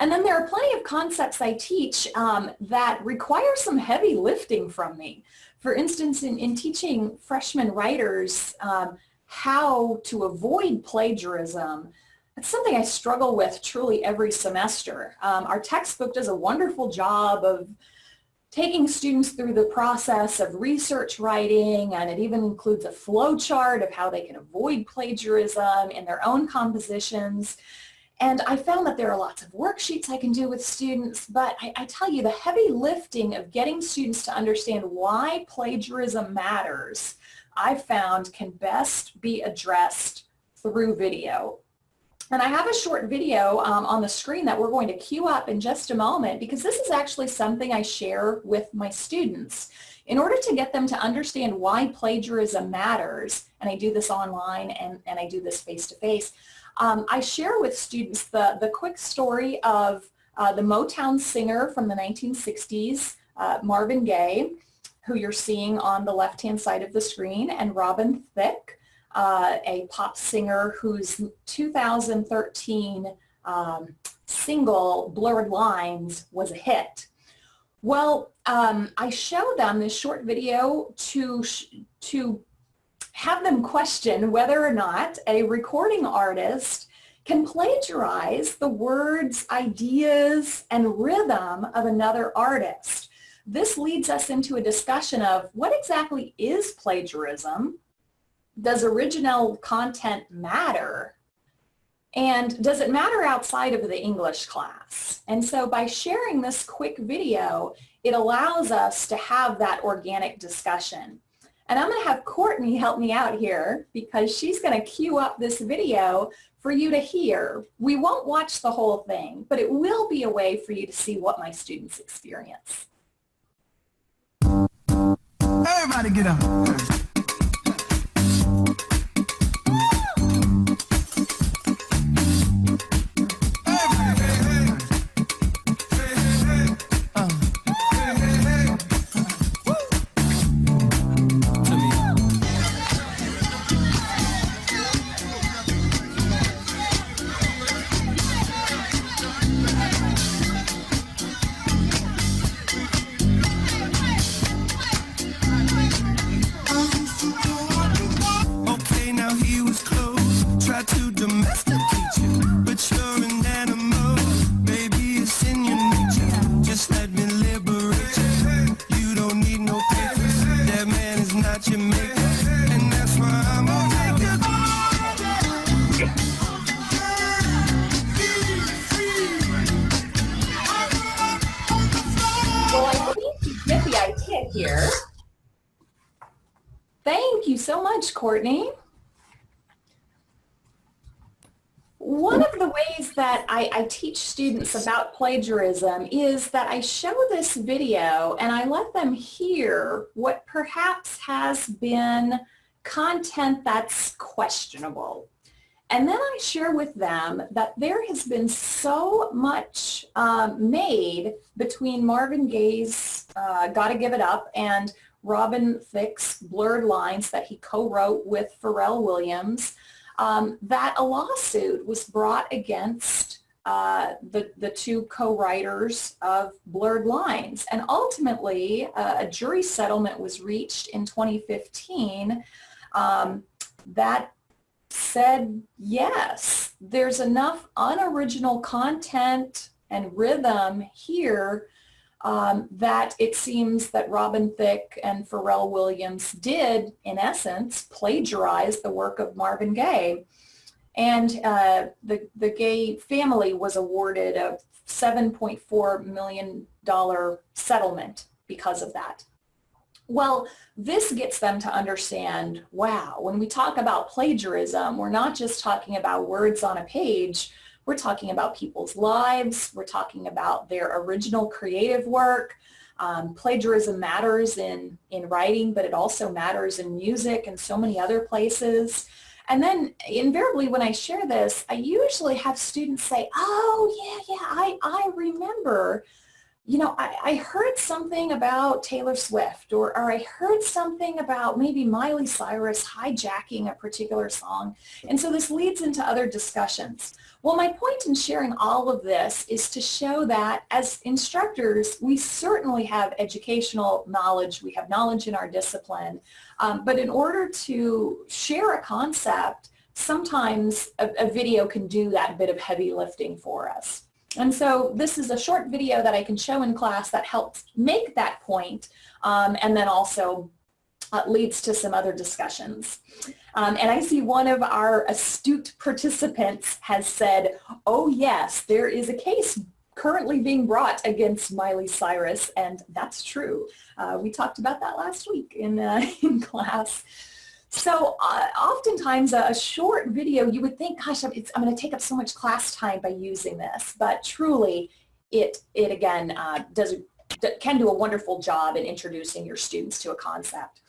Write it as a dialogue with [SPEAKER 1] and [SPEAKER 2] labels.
[SPEAKER 1] And then there are plenty of concepts I teach that require some heavy lifting from me. For instance, in teaching freshman writers how to avoid plagiarism, it's something I struggle with truly every semester. Our textbook does a wonderful job of taking students through the process of research writing, and it even includes a flow chart of how they can avoid plagiarism in their own compositions. And I found that there are lots of worksheets I can do with students, but I tell you, the heavy lifting of getting students to understand why plagiarism matters, I've found can best be addressed through video. And I have a short video on the screen that we're going to queue up in just a moment, because this is actually something I share with my students in order to get them to understand why plagiarism matters. And I do this online and I do this face-to-face. I share with students the quick story of the Motown singer from the 1960s, Marvin Gaye, who you're seeing on the left-hand side of the screen, and Robin Thicke, a pop singer whose 2013 single, Blurred Lines, was a hit. Well, I show them this short video to have them question whether or not a recording artist can plagiarize the words, ideas, and rhythm of another artist. This leads us into a discussion of what exactly is plagiarism? Does original content matter? And does it matter outside of the English class? And so by sharing this quick video, it allows us to have that organic discussion. And I'm going to have Courtney help me out here, because she's going to queue up this video for you to hear. We won't watch the whole thing, but it will be a way for you to see what my students experience.
[SPEAKER 2] Everybody get up.
[SPEAKER 1] Here. Thank you so much, Courtney. One of the ways that I teach students about plagiarism is that I show this video and I let them hear what perhaps has been content that's questionable. And then I share with them that there has been so much made between Marvin Gaye's Gotta Give It Up and Robin Thicke's Blurred Lines that he co-wrote with Pharrell Williams, that a lawsuit was brought against the two co-writers of Blurred Lines. And ultimately, a jury settlement was reached in 2015 that said, yes, there's enough unoriginal content and rhythm here that it seems that Robin Thicke and Pharrell Williams did, in essence, plagiarize the work of Marvin Gaye. And the Gaye family was awarded a $7.4 million settlement because of that. Well, this gets them to understand, wow, when we talk about plagiarism, we're not just talking about words on a page, we're talking about people's lives, we're talking about their original creative work. Plagiarism matters in writing, but it also matters in music and so many other places. And then invariably when I share this, I usually have students say, oh, yeah, I remember you know, I heard something about Taylor Swift, or I heard something about maybe Miley Cyrus hijacking a particular song. And so this leads into other discussions. Well, my point in sharing all of this is to show that as instructors, we certainly have educational knowledge. We have knowledge in our discipline. But in order to share a concept, sometimes a video can do that bit of heavy lifting for us. And so this is a short video that I can show in class that helps make that point, and then also leads to some other discussions. And I see one of our astute participants has said, oh yes, there is a case currently being brought against Miley Cyrus, and that's true. We talked about that last week in class. So oftentimes a short video, you would think, gosh, I'm going to take up so much class time by using this, but truly it again can do a wonderful job in introducing your students to a concept.